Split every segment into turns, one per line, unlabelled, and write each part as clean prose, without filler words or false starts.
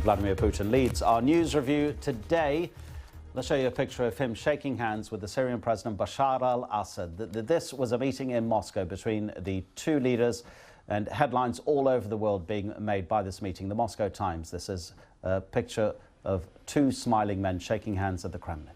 Vladimir Putin leads our news review today. Let's show you a picture of him shaking hands with the Syrian President Bashar al-Assad. This was a meeting in Moscow between the two leaders, and headlines all over the world being made by this meeting. The Moscow Times, this is a picture of two smiling men shaking hands at the Kremlin.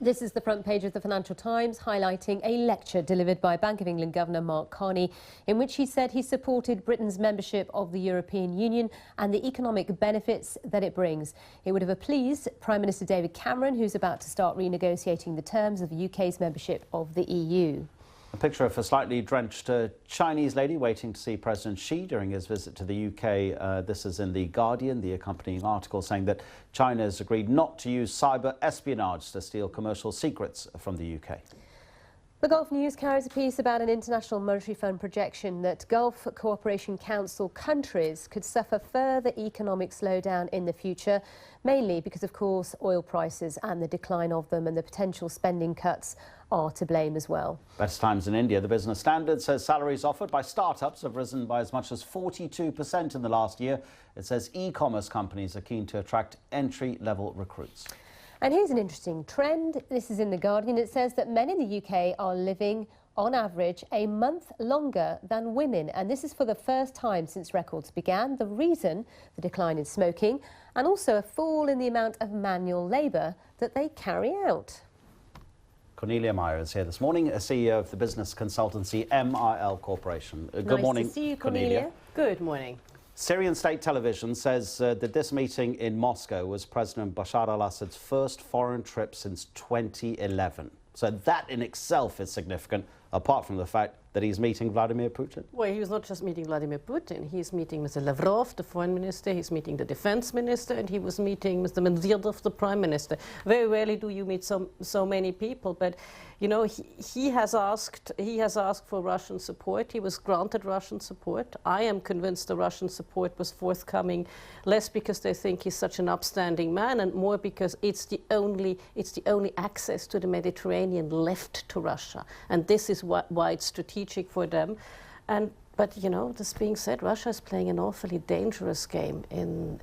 This is the front page of the Financial Times, highlighting a lecture delivered by Bank of England Governor Mark Carney, in which he said he supported Britain's membership of the European Union and the economic benefits that it brings. It would have pleased Prime Minister David Cameron, who's about to start renegotiating the terms of the UK's membership of the EU.
A picture of a slightly drenched Chinese lady waiting to see President Xi during his visit to the UK. This is in The Guardian, the accompanying article saying that China has agreed not to use cyber espionage to steal commercial secrets from the UK.
The Gulf News carries a piece about an International Monetary Fund projection that Gulf Cooperation Council countries could suffer further economic slowdown in the future, mainly because, of course, oil prices and the decline of them and the potential spending cuts are to blame as well.
Better times in India. The Business Standard says salaries offered by startups have risen by as much as 42% in the last year. It says e-commerce companies are keen to attract entry-level recruits.
And here's an interesting trend. This is in The Guardian. It says that men in the UK are living, on average, a month longer than women. And this is for the first time since records began. The reason, the decline in smoking, and also a fall in the amount of manual labour that they carry out.
Cornelia Meyer is here this morning, a CEO of the business consultancy MRL Corporation. Good morning,
Nice to see you, Cornelia.
Good morning.
Syrian state television says that this meeting in Moscow was President Bashar al-Assad's first foreign trip since 2011. So that in itself is significant, apart from the fact that he's meeting Vladimir Putin.
Well, he was not just meeting Vladimir Putin. He's meeting Mr. Lavrov, the foreign minister. He's meeting the defense minister, and he was meeting Mr. Medvedev, the prime minister. Very rarely do you meet so many people, but you know, he has asked for Russian support. He was granted Russian support. I am convinced the Russian support was forthcoming, less because they think he's such an upstanding man, and more because it's the only access to the Mediterranean left to Russia, and this is why it's strategic for them. But you know, this being said, Russia is playing an awfully dangerous game in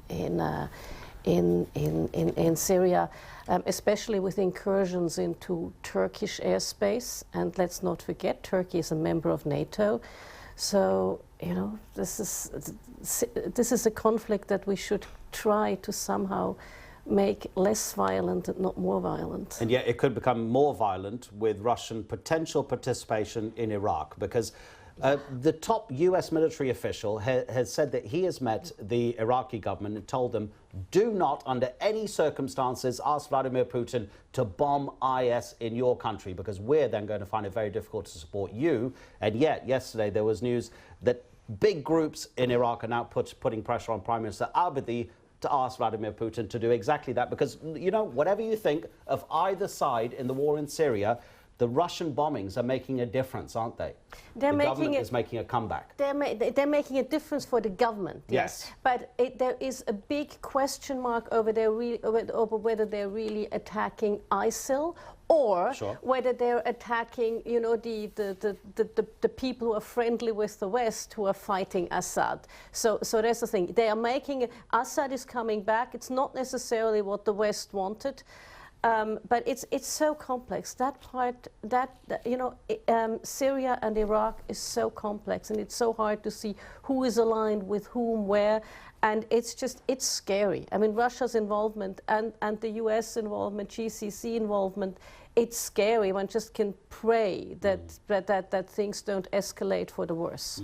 Syria, especially with incursions into Turkish airspace. And let's not forget, Turkey is a member of NATO. So you know, this is a conflict that we should try to somehow make less violent and not more violent.
And yet it could become more violent with Russian potential participation in Iraq, because the top US military official has said that he has met the Iraqi government and told them, do not under any circumstances ask Vladimir Putin to bomb IS in your country, because we're then going to find it very difficult to support you. And yet yesterday there was news that big groups in Iraq are now putting pressure on Prime Minister Abadi to ask Vladimir Putin to do exactly that, because, you know, whatever you think of either side in the war in Syria, the Russian bombings are making a difference, aren't they? The government is making a comeback.
They're making a difference for the government, yes. But there is a big question mark over whether they're really attacking ISIL, or whether they're attacking, you know, the people who are friendly with the West, who are fighting Assad. So that's the thing. They are making Assad is coming back. It's not necessarily what the West wanted. But it's so complex. That part, you know, Syria and Iraq is so complex, and it's so hard to see who is aligned with whom, where, and it's scary. I mean, Russia's involvement and the US involvement, GCC involvement, it's scary. One just can pray that things don't escalate for the worse.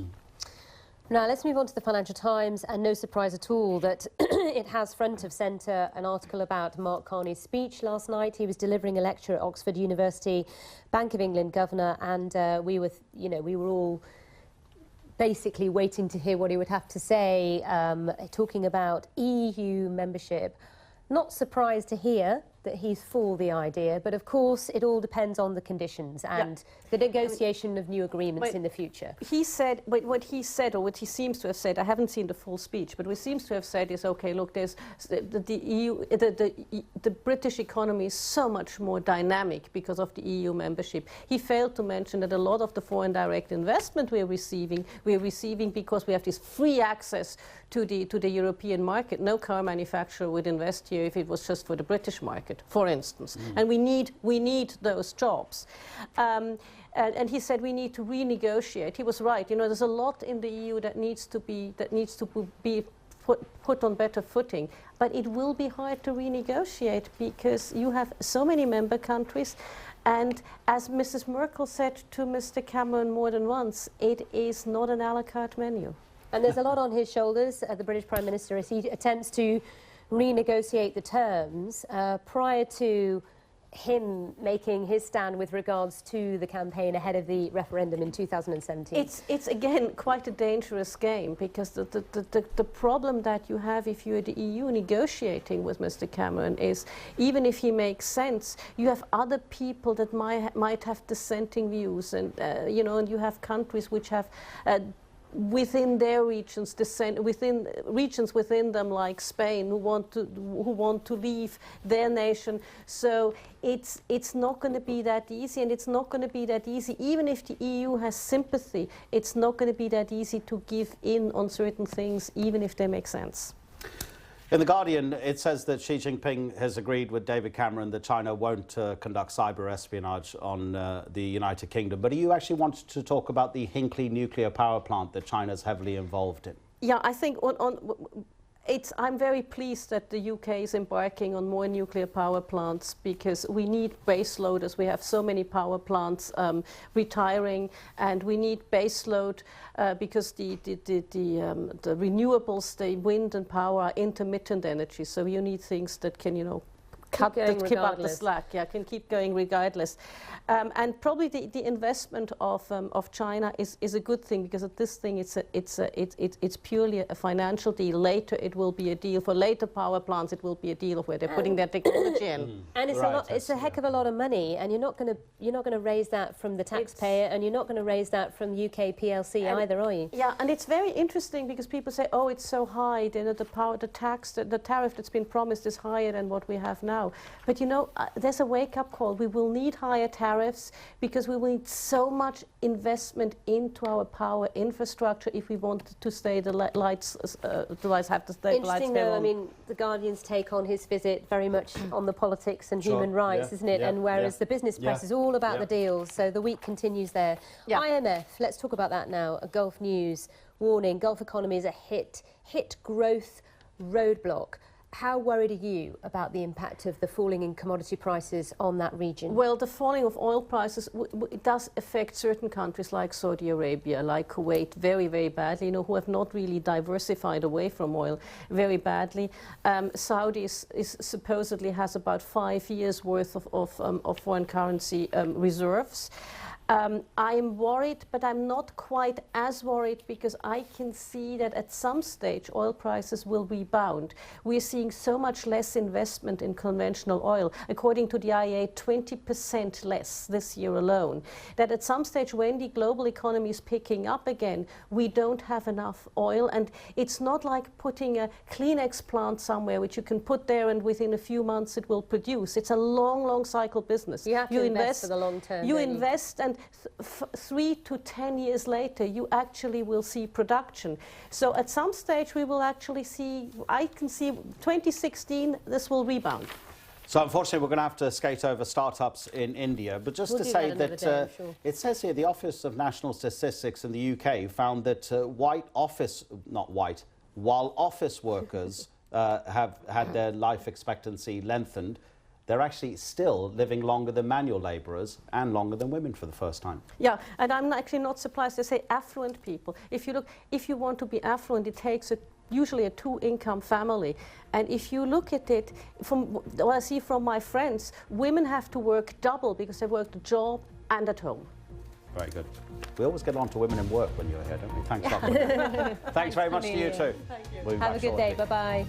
Now let's move on to the Financial Times, and no surprise at all that it has front of centre an article about Mark Carney's speech last night. He was delivering a lecture at Oxford University, Bank of England governor, and we were all basically waiting to hear what he would have to say, talking about EU membership. Not surprised to hear that he's for the idea, but of course it all depends on the conditions and the negotiation of new agreements in the future.
He said, but what he said, or what he seems to have said, I haven't seen the full speech, but what he seems to have said is, okay, look, there's the EU, the British economy is so much more dynamic because of the EU membership. He failed to mention that a lot of the foreign direct investment we're receiving because we have this free access to the European market. No car manufacturer would invest here if it was just for the British market, for instance. And we need those jobs. And he said we need to renegotiate. He was right. You know, there's a lot in the EU that needs to be put on better footing. But it will be hard to renegotiate because you have so many member countries. And as Mrs. Merkel said to Mr. Cameron more than once, it is not an a la carte menu.
And there's a lot on his shoulders, the British Prime Minister, as he attempts to renegotiate the terms prior to him making his stand with regards to the campaign ahead of the referendum in 2017.
It's again quite a dangerous game because the problem that you have if you're the EU negotiating with Mr. Cameron is even if he makes sense, you have other people that might have dissenting views, and you know, and you have countries which have within their regions, regions within them, like Spain, who want to leave their nation. So it's not going to be that easy, and it's not going to be that easy. Even if the EU has sympathy, it's not going to be that easy to give in on certain things, even if they make sense.
In The Guardian, it says that Xi Jinping has agreed with David Cameron that China won't conduct cyber espionage on the United Kingdom. But do you actually want to talk about the Hinkley nuclear power plant that China's heavily involved in?
Yeah, I think I'm very pleased that the UK is embarking on more nuclear power plants because we need base loaders. We have so many power plants retiring, and we need base load because the renewables, the wind and power, are intermittent energy. So you need things that can, you know, keep out the slack. Yeah, can keep going regardless. And probably the investment of China is a good thing because at this thing it's purely a financial deal. Later it will be a deal for later power plants. It will be a deal of where they're putting their technology in.
And it's it's a heck of a lot of money, and you're not going to raise that from the taxpayer, and you're not going to raise that from UK PLC either, are you?
Yeah, and it's very interesting because people say, oh, it's so high. The tariff that's been promised is higher than what we have now. But you know, there's a wake-up call. We will need higher tariffs because we will need so much investment into our power infrastructure if we want to stay the lights have to stay.
Interesting, though. I mean, the Guardian's take on his visit very much on the politics and human rights, isn't it? And whereas the business press is all about the deals, so the week continues there. IMF. Let's talk about that now. A Gulf News warning: Gulf economy is a hit growth roadblock. How worried are you about the impact of the falling in commodity prices on that region?
Well, the falling of oil prices it does affect certain countries like Saudi Arabia, like Kuwait, very, very badly, you know, who have not really diversified away from oil very badly. Saudi supposedly has about 5 years' worth of foreign currency reserves. I'm worried, but I'm not quite as worried because I can see that at some stage oil prices will rebound. We're seeing so much less investment in conventional oil. According to the IEA, 20% less this year alone. That at some stage when the global economy is picking up again, we don't have enough oil. And it's not like putting a Kleenex plant somewhere which you can put there and within a few months it will produce. It's a long, long cycle business.
You have to invest for the long term.
You invest, and 3 to 10 years later, you actually will see production. So at some stage, we will actually see, I can see 2016, this will rebound.
So unfortunately, we're going to have to skate over startups in India. But just to say that it says here, the Office of National Statistics in the UK found that while office workers have had their life expectancy lengthened, they're actually still living longer than manual labourers and longer than women for the first time. Yeah, and I'm actually not surprised. They say affluent people. If you want to be affluent, it takes usually a 2-income family. And if you look at it, from what I see from my friends, women have to work double because they work the job and at home. Very good. We always get on to women in work when you're here, don't we? Thanks a lot. Thanks very much to you too.
Thank you. Have a good day. Bye-bye.